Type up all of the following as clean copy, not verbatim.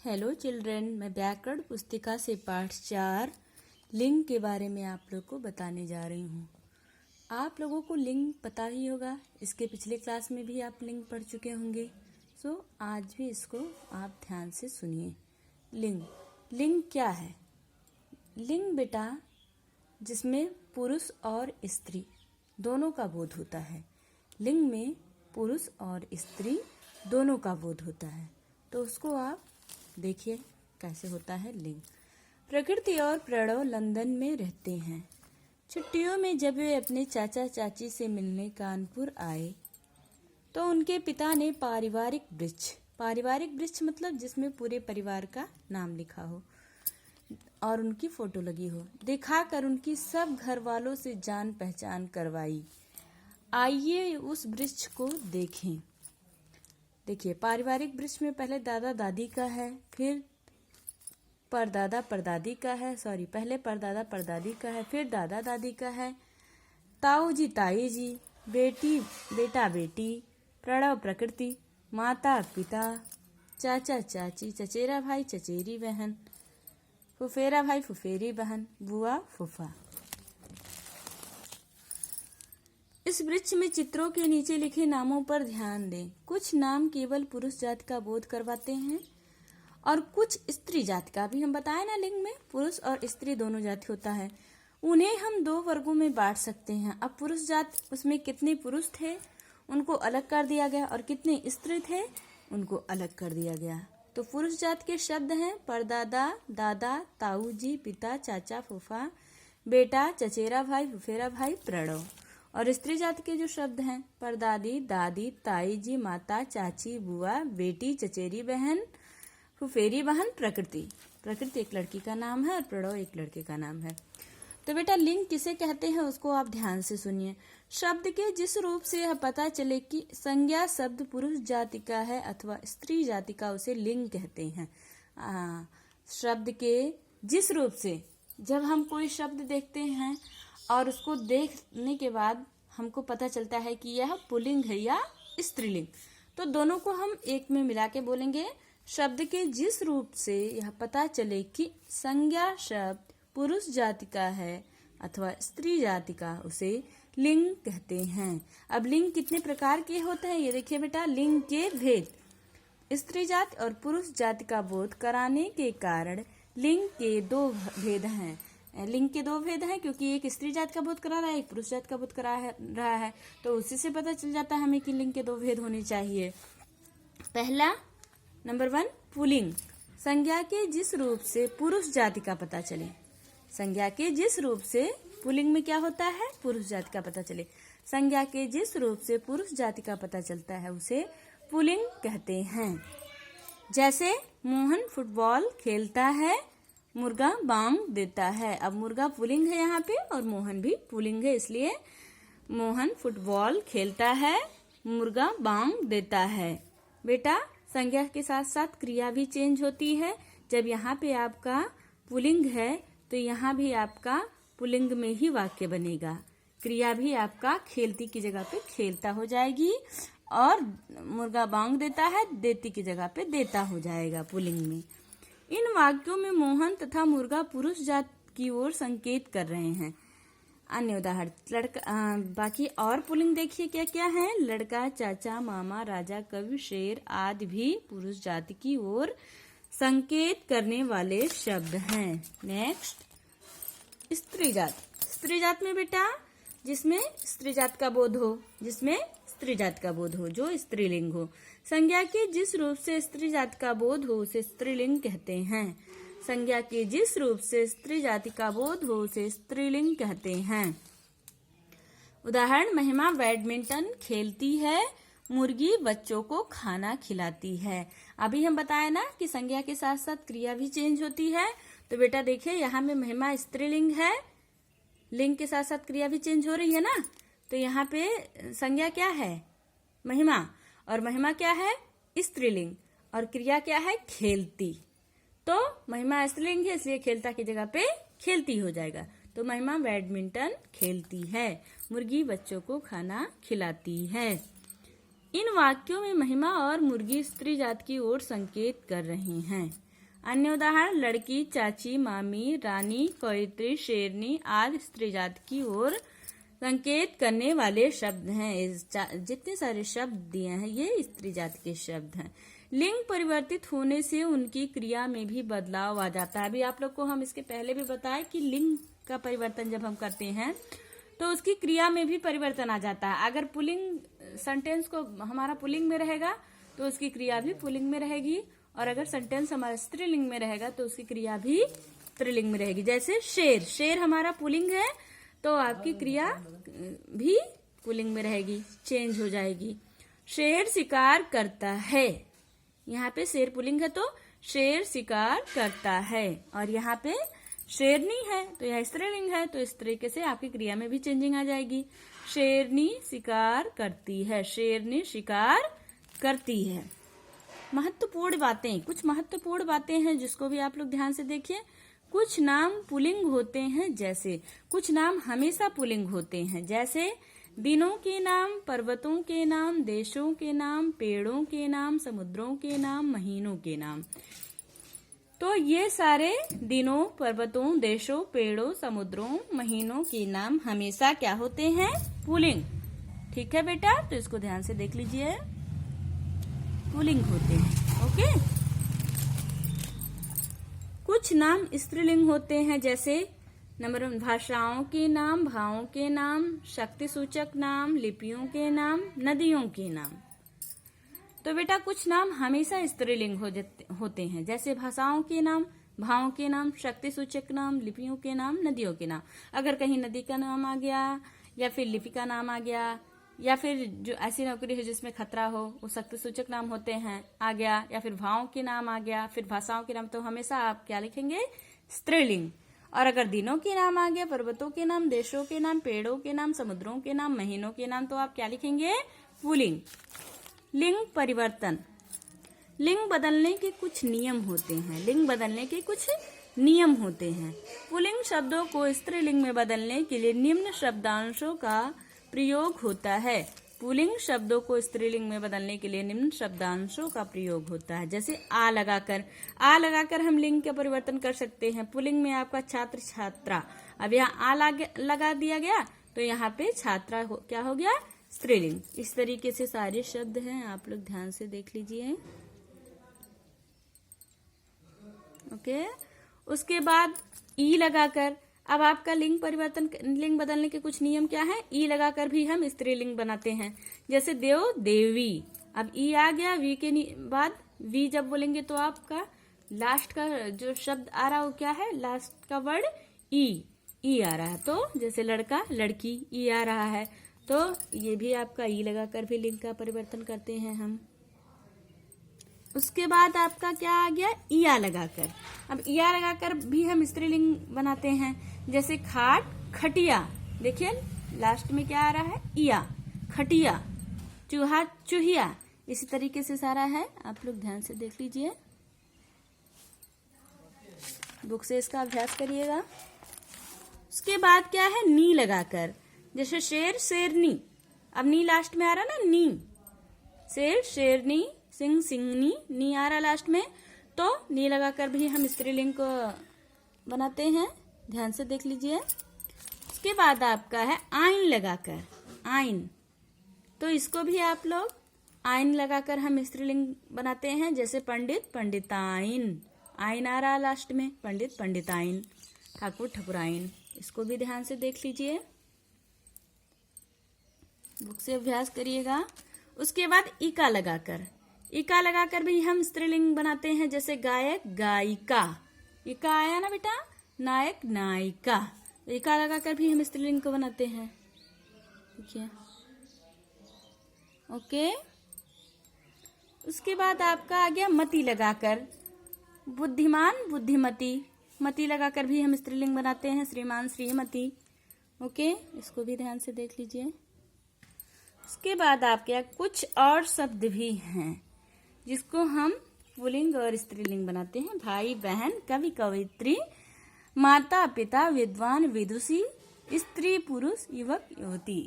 Hello children, मैं व्याकरण पुस्तिका से पाठ 4 लिंग के बारे में आप लोग को बताने जा रही हूँ। आप लोगों को लिंग पता ही होगा, इसके पिछले क्लास में भी आप लिंग पढ़ चुके होंगे। सो आज भी इसको आप ध्यान से सुनिए। लिंग क्या है? लिंग बेटा जिसमें पुरुष और स्त्री दोनों का बोध होता है। लिंग में पुरुष और स्त्री दोनों का बोध होता है, तो उसको आप देखिए कैसे होता है लिंग। प्रकृति और प्रणव लंदन में रहते हैं। छुट्टियों में जब वे अपने चाचा चाची से मिलने कानपुर आए तो उनके पिता ने पारिवारिक वृक्ष मतलब जिसमें पूरे परिवार का नाम लिखा हो और उनकी फोटो लगी हो, दिखाकर उनकी सब घर वालों से जान पहचान करवाई। आइए उस वृक्ष को देखें। देखिए, पारिवारिक वृक्ष में पहले दादा दादी का है, फिर परदादा परदादी का है, पहले परदादा परदादी का है, फिर दादा दादी का है, ताऊ जी ताई जी, बेटी बेटा बेटी, प्रणव प्रकृति, माता पिता, चाचा चाची, चचेरा भाई चचेरी बहन, फुफेरा भाई फुफेरी बहन, बुआ फूफा। इस वृक्ष में चित्रों के नीचे लिखे नामों पर ध्यान दें। कुछ नाम केवल पुरुष जाति का बोध करवाते हैं और कुछ स्त्री जाति का। भी हम बताए ना, लिंग में पुरुष और स्त्री दोनों जाति होता है। उन्हें हम 2 वर्गों में बांट सकते हैं। अब पुरुष जाति, उसमें कितने पुरुष थे उनको अलग कर दिया गया और कितने स्त्री थे उनको अलग कर दिया गया। तो पुरुष जाति के शब्द हैं परदादा, दादा, ताऊ जी, पिता, चाचा, फूफा, बेटा, चचेरा भाई, फुफेरा भाई, प्रणव। और स्त्री जाति के जो शब्द हैं परदादी, दादी, ताई जी, माता, चाची, बुआ, बेटी, चचेरी बहन, फुफेरी बहन, प्रकृति एक लड़की का नाम है और प्रणव एक लड़के का नाम है। तो बेटा लिंग किसे कहते हैं उसको आप ध्यान से सुनिए। शब्द के जिस रूप से यह पता चले कि संज्ञा शब्द पुरुष जाति का है अथवा स्त्री जाति का, उसे लिंग कहते हैं। शब्द के जिस रूप से, जब हम कोई शब्द देखते हैं और उसको देखने के बाद हमको पता चलता है कि यह पुल्लिंग है या स्त्रीलिंग, तो दोनों को हम एक में मिला के बोलेंगे। शब्द के जिस रूप से यह पता चले कि संज्ञा शब्द पुरुष जाति का है अथवा स्त्री जाति का, उसे लिंग कहते हैं। अब लिंग कितने प्रकार के होते हैं ये देखिए बेटा। लिंग के भेद, स्त्री जाति और पुरुष जाति का बोध कराने के कारण लिंग के 2 भेद हैं। लिंग के 2 भेद हैं क्योंकि एक स्त्री जाति का बोध करा रहा है, एक पुरुष जाति का बोध करा रहा है, तो उसी से पता चल जाता है हमें कि लिंग के 2 भेद होने चाहिए। पहला नंबर 1 पुल्लिंग, संज्ञा के जिस रूप से पुरुष जाति का पता चले। संज्ञा के जिस रूप से पुल्लिंग में क्या होता है, पुरुष जाति का पता चले। संज्ञा के जिस रूप से पुरुष जाति का पता चलता है उसे पुल्लिंग कहते हैं। जैसे मोहन फुटबॉल खेलता है, मुर्गा बांग देता है। अब मुर्गा पुल्लिंग है यहाँ पे और मोहन भी पुल्लिंग है, इसलिए मोहन फुटबॉल खेलता है, मुर्गा बांग देता है। बेटा संज्ञा के साथ साथ क्रिया भी चेंज होती है। जब यहाँ पे आपका पुल्लिंग है तो यहाँ भी आपका पुल्लिंग में ही वाक्य बनेगा। क्रिया भी आपका खेलती की जगह पे खेलता हो जाएगी और मुर्गा बांग देता है देती की जगह पे देता हो जाएगा पुल्लिंग में। इन वाक्यों में मोहन तथा मुर्गा पुरुष जाति की ओर संकेत कर रहे हैं। अन्य उदाहरण बाकी और पुल्लिंग देखिए क्या क्या है। लड़का, चाचा, मामा, राजा, कवि, शेर आदि भी पुरुष जाति की ओर संकेत करने वाले शब्द हैं। नेक्स्ट स्त्री जाति। स्त्री जाति में बेटा जिसमें स्त्री जाति का बोध हो, जो स्त्रीलिंग हो। संज्ञा के जिस रूप से स्त्री जाति का बोध हो उसे स्त्रीलिंग कहते हैं। संज्ञा के जिस रूप से स्त्री जाति का बोध हो उसे स्त्रीलिंग कहते हैं। उदाहरण, महिमा बैडमिंटन खेलती है, मुर्गी बच्चों को खाना खिलाती है। अभी हम बताए ना कि संज्ञा के साथ साथ क्रिया भी चेंज होती है। तो बेटा देखिए यहाँ में महिमा स्त्रीलिंग है, लिंग के साथ साथ क्रिया भी चेंज हो रही है ना। तो यहाँ पे संज्ञा क्या है, महिमा, और महिमा क्या है, स्त्रीलिंग, और क्रिया क्या है, खेलती। तो महिमा स्त्रीलिंग है इसलिए खेलता की जगह पे खेलती हो जाएगा। तो महिमा बैडमिंटन खेलती है, मुर्गी बच्चों को खाना खिलाती है। इन वाक्यों में महिमा और मुर्गी स्त्री जाति की ओर संकेत कर रहे हैं। अन्य उदाहरण लड़की, चाची, मामी, रानी, कवयित्री, शेरनी आदि स्त्री जाति की ओर संकेत करने वाले शब्द हैं। जितने सारे शब्द दिए हैं ये स्त्री जाति के शब्द हैं। लिंग परिवर्तित होने से उनकी क्रिया में भी बदलाव आ जाता है। अभी आप लोग को हम इसके पहले भी बताए कि लिंग का परिवर्तन जब हम करते हैं तो उसकी क्रिया में भी परिवर्तन आ जाता है। अगर पुल्लिंग सेंटेंस को हमारा पुल्लिंग में रहेगा तो उसकी क्रिया भी पुल्लिंग में रहेगी, और अगर सेंटेंस हमारा स्त्रीलिंग में रहेगा तो उसकी क्रिया भी स्त्रीलिंग में रहेगी। जैसे शेर, शेर हमारा पुल्लिंग है तो आपकी क्रिया भी पुल्लिंग में रहेगी, चेंज हो जाएगी। शेर शिकार करता है, यहाँ पे शेर पुल्लिंग है तो शेर शिकार करता है, और यहाँ पे शेरनी है तो यह स्त्रीलिंग है, तो इस तरीके से आपकी क्रिया में भी चेंजिंग आ जाएगी। शेरनी शिकार करती है, शेरनी शिकार करती है। महत्वपूर्ण बातें, कुछ महत्वपूर्ण बातें हैं जिसको भी आप लोग ध्यान से देखिए। कुछ नाम पुल्लिंग होते हैं, जैसे कुछ नाम हमेशा पुल्लिंग होते हैं, जैसे दिनों के नाम, पर्वतों के नाम, देशों के नाम, पेड़ों के नाम, समुद्रों के नाम, महीनों के नाम। तो ये सारे दिनों, पर्वतों, देशों, पेड़ों, समुद्रों, महीनों के नाम हमेशा क्या होते हैं? पुल्लिंग। ठीक है बेटा, तो इसको ध्यान से देख लीजिए, पुल्लिंग होते हैं। ओके। कुछ नाम स्त्रीलिंग होते हैं, जैसे नंबर 1 भाषाओं के नाम, भावों के नाम, शक्ति सूचक नाम, लिपियों के नाम, नदियों के नाम। तो बेटा कुछ नाम हमेशा स्त्रीलिंग होते हैं, जैसे भाषाओं के नाम, भावों के नाम, शक्ति सूचक नाम, लिपियों के नाम, नदियों के नाम। अगर कहीं नदी का नाम आ गया या फिर लिपि का नाम आ गया, या फिर जो ऐसी नौकरी है जिसमें खतरा हो, वो शक्ति सूचक नाम होते हैं, आ गया, या फिर भावों के नाम आ गया, फिर भाषाओं के नाम, तो हमेशा आप क्या लिखेंगे? स्त्रीलिंग। और अगर दिनों के नाम आ गया, पर्वतों के नाम, देशों के नाम, पेड़ों के नाम, समुद्रों के नाम, महीनों के नाम, तो आप क्या लिखेंगे? पुल्लिंग। लिंग परिवर्तन, लिंग बदलने के कुछ नियम होते हैं, लिंग बदलने के कुछ नियम होते हैं। पुल्लिंग शब्दों को स्त्रीलिंग में बदलने के लिए निम्न शब्दांशों का प्रयोग होता है। पुल्लिंग शब्दों को स्त्रीलिंग में बदलने के लिए निम्न शब्दांशों का प्रयोग होता है, जैसे आ लगाकर हम लिंग का परिवर्तन कर सकते हैं। पुल्लिंग में आपका छात्र, छात्रा, अब यहाँ लगा दिया गया तो यहाँ पे छात्रा क्या हो गया? स्त्रीलिंग। इस तरीके से सारे शब्द हैं, आप लोग ध्यान से देख लीजिए। ओके। उसके बाद ई लगाकर, अब आपका लिंग परिवर्तन, लिंग बदलने के कुछ नियम क्या है? ई लगाकर भी हम स्त्रीलिंग बनाते हैं, जैसे देव, देवी। अब ई आ गया, वी के बाद वी जब बोलेंगे तो आपका लास्ट का जो शब्द आ रहा है वो क्या है? लास्ट का वर्ड ई आ रहा है। तो जैसे लड़का, लड़की, ई आ रहा है, तो ये भी आपका ई लगाकर भी लिंग का परिवर्तन करते हैं हम। उसके बाद आपका क्या आ गया? इया लगाकर। अब इया लगाकर भी हम स्त्रीलिंग बनाते हैं, जैसे खाट, खटिया। देखिए लास्ट में क्या आ रहा है? इया, खटिया, चूहा, चूहिया। इसी तरीके से सारा है, आप लोग ध्यान से देख लीजिए, बुक से इसका अभ्यास करिएगा। उसके बाद क्या है? नी लगाकर, जैसे शेर, शेरनी। अब नी लास्ट में आ रहा ना, नी। शेर, शेरनी, सिंह, सिंगनी, नी आ रहा लास्ट में, तो नी लगाकर भी हम स्त्रीलिंग को बनाते हैं, ध्यान से देख लीजिए। उसके बाद आपका है आइन लगाकर, आइन। तो इसको भी आप लोग आइन लगाकर हम स्त्रीलिंग बनाते हैं, जैसे पंडित, पंडिताइन। आइन आ रहा लास्ट में, पंडित, पंडिताइन, ठाकुर, ठकुराइन। इसको भी ध्यान से देख लीजिए, बुक से अभ्यास करिएगा। उसके बाद इका लगाकर भी हम स्त्रीलिंग बनाते हैं, जैसे गायक, गायिका। इका आया ना बेटा? नायक, नायिका। इका लगाकर भी हम स्त्रीलिंग को बनाते हैं, देखिए। ओके। उसके बाद आपका आ गया मति लगाकर, बुद्धिमान, बुद्धिमती। मति लगाकर भी हम स्त्रीलिंग बनाते हैं, श्रीमान, श्रीमती। ओके, इसको भी ध्यान से देख लीजिए। उसके बाद आपके कुछ और शब्द भी हैं जिसको हम पुल्लिंग और स्त्रीलिंग बनाते हैं, भाई, बहन, कवि, कवयित्री, माता, पिता, विद्वान, विदुषी, स्त्री, पुरुष, युवक, युवती।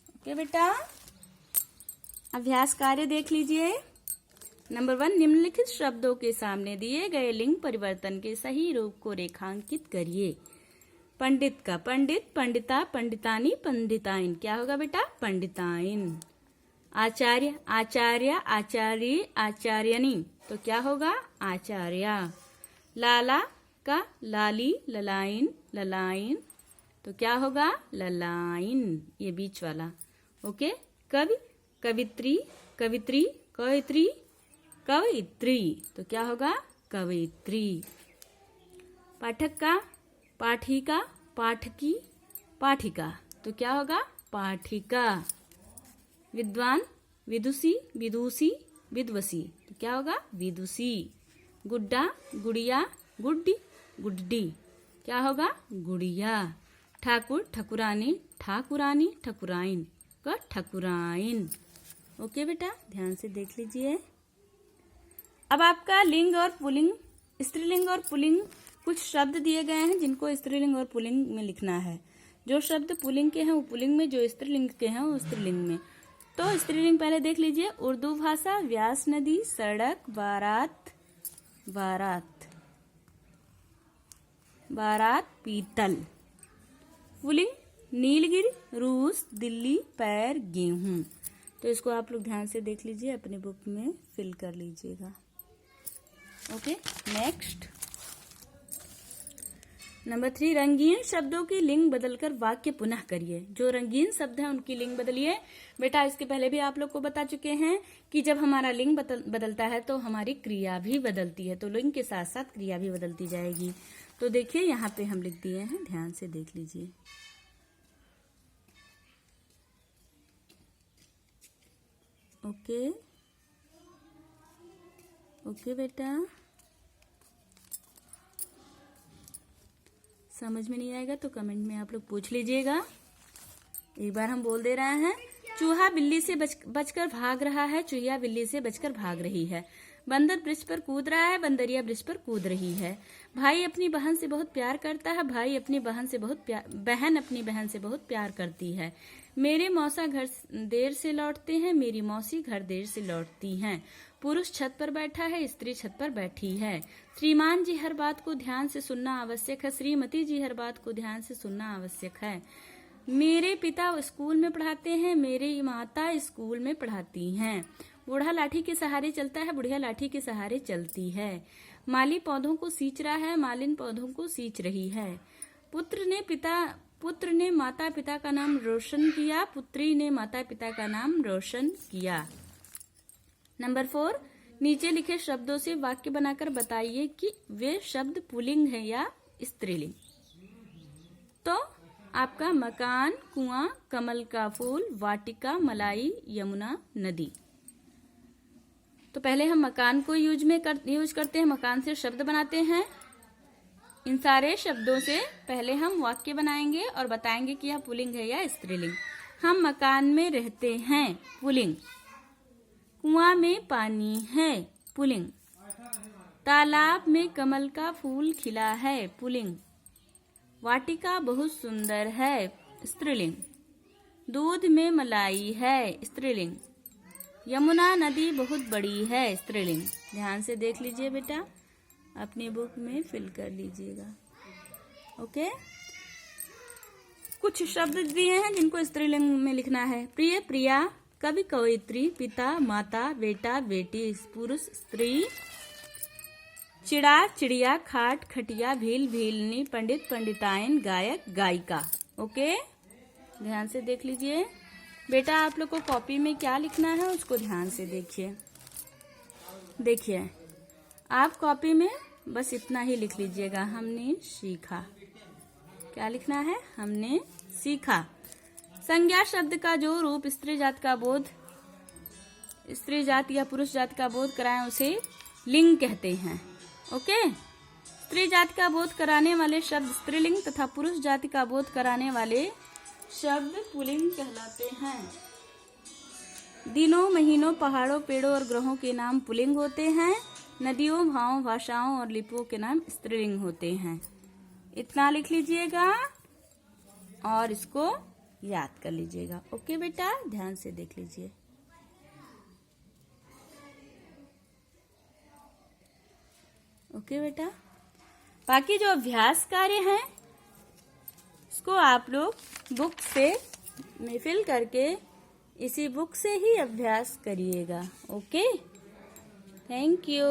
ओके बेटा, अभ्यास कार्य देख लीजिए। नंबर 1, निम्नलिखित शब्दों के सामने दिए गए लिंग परिवर्तन के सही रूप को रेखांकित करिए। पंडित का पंडित, पंडिता, पंडितानी, पंडिताइन। क्या होगा बेटा? पंडिताइन। आचार्य, आचार्य, आचार्य, आचार्यनी। तो क्या होगा? आचार्या। लाला का लाली, ललाइन, ललाइन। तो क्या होगा? ललाइन, ये बीच वाला। ओके। कवि, कवित्री, कवित्री, कवित्री, कवयित्री। तो क्या होगा? कवयित्री। पाठक का पाठिका, पाठकी, पाठिका। तो क्या होगा? पाठिका। विद्वान, विदुषी, विदुषी, विद्वसी। तो क्या होगा? विदुषी। गुड्डा, गुड़िया, गुड्डी, गुड्डी। क्या होगा? गुड़िया। ठाकुर, ठकुरानी, ठाकुरानी, ठकुराइन का ठकुराइन। ओके बेटा, ध्यान से देख लीजिए। अब आपका लिंग और पुल्लिंग, स्त्रीलिंग और पुल्लिंग कुछ शब्द दिए गए हैं जिनको स्त्रीलिंग और पुल्लिंग में लिखना है। जो शब्द पुल्लिंग के हैं वो पुल्लिंग में, जो स्त्रीलिंग के हैं वो स्त्रीलिंग में। तो स्त्रीलिंग पहले देख लीजिए। उर्दू भाषा, व्यास नदी, सड़क, बारात, बारात, बारात, पीतल। पुल्लिंग, नीलगिरी, रूस, दिल्ली, पैर, गेहूं। तो इसको आप लोग ध्यान से देख लीजिए, अपने बुक में फिल कर लीजिएगा। ओके, नेक्स्ट नंबर 3, रंगीन शब्दों की लिंग बदलकर वाक्य पुनः करिए। जो रंगीन शब्द हैं उनकी लिंग बदलिए। बेटा इसके पहले भी आप लोग को बता चुके हैं कि जब हमारा लिंग बदलता है तो हमारी क्रिया भी बदलती है, तो लिंग के साथ साथ क्रिया भी बदलती जाएगी। तो देखिए यहाँ पे हम लिख दिए हैं, ध्यान से देख लीजिए। ओके, ओके बेटा, समझ में नहीं आएगा तो कमेंट में आप लोग पूछ लीजिएगा। एक बार हम बोल दे रहे हैं। चूहा बिल्ली से बचकर भाग रहा है, चूहिया बिल्ली से बचकर भाग रही है। बंदर वृक्ष पर कूद रहा है, बंदरिया वृक्ष पर कूद रही है। भाई अपनी बहन से बहुत प्यार करता है, भाई अपनी बहन से बहुत बहन अपनी बहन से बहुत प्यार करती है। मेरे मौसा घर देर से लौटते हैं, मेरी मौसी घर देर से लौटती हैं। पुरुष छत पर बैठा है, स्त्री छत पर बैठी है। श्रीमान जी हर बात को ध्यान से सुनना आवश्यक है, श्रीमती जी हर बात को ध्यान से सुनना आवश्यक है। मेरे पिता स्कूल में पढ़ाते हैं, मेरी माता स्कूल में पढ़ाती हैं। बूढ़ा लाठी के सहारे चलता है, बुढ़िया लाठी के सहारे चलती है। माली पौधों को सींच रहा है, मालिन पौधों को सींच रही है। पुत्र ने माता पिता का नाम रोशन किया, पुत्री ने माता पिता का नाम रोशन किया। नंबर 4, नीचे लिखे शब्दों से वाक्य बनाकर बताइए कि वे शब्द पुल्लिंग है या स्त्रीलिंग। तो आपका मकान, कुआं, कमल का फूल, वाटिका, मलाई, यमुना, नदी। तो पहले हम मकान को यूज करते हैं, मकान से शब्द बनाते हैं। इन सारे शब्दों से पहले हम वाक्य बनाएंगे और बताएंगे कि यह पुल्लिंग है या स्त्रीलिंग। हम मकान में रहते हैं, पुल्लिंग। कुआं में पानी है, पुल्लिंग। तालाब में कमल का फूल खिला है, पुल्लिंग। वाटिका बहुत सुंदर है, स्त्रीलिंग। दूध में मलाई है, स्त्रीलिंग। यमुना नदी बहुत बड़ी है, स्त्रीलिंग। ध्यान से देख लीजिए बेटा, अपनी बुक में फिल कर लीजिएगा। ओके, कुछ शब्द दिए हैं जिनको स्त्रीलिंग में लिखना है। प्रिय, प्रिया, कवि, कवयित्री, पिता, माता, बेटा, बेटी, पुरुष, स्त्री। चिड़ा, चिड़िया, खाट, खटिया, भील, भीलनी, पंडित, पंडिताइन, गायक, गायिका। ओके, ध्यान से देख लीजिए। बेटा आप लोग को कॉपी में क्या लिखना है उसको ध्यान से देखिए। देखिए आप कॉपी में बस इतना ही लिख लीजिएगा, हमने सीखा। क्या लिखना है? हमने सीखा। संज्ञा शब्द का जो रूप स्त्री जात का बोध, स्त्री जात या पुरुष जात का बोध कराएं उसे लिंग कहते हैं। ओके, स्त्री जात का बोध कराने वाले शब्द स्त्रीलिंग तथा पुरुष जाति का बोध कराने वाले शब्द पुल्लिंग कहलाते हैं। दिनों, महीनों, पहाड़ों, पेड़ों और ग्रहों के नाम पुल्लिंग होते हैं। नदियों, भावों, भाषाओं और लिपियों के नाम स्त्रीलिंग होते हैं। इतना लिख लीजिएगा और इसको याद कर लीजिएगा। ओके बेटा, ध्यान से देख लीजिए। ओके बेटा। बाकी जो अभ्यास कार्य हैं इसको आप लोग बुक से में फिल करके इसी बुक से ही अभ्यास करिएगा। Okay, thank you.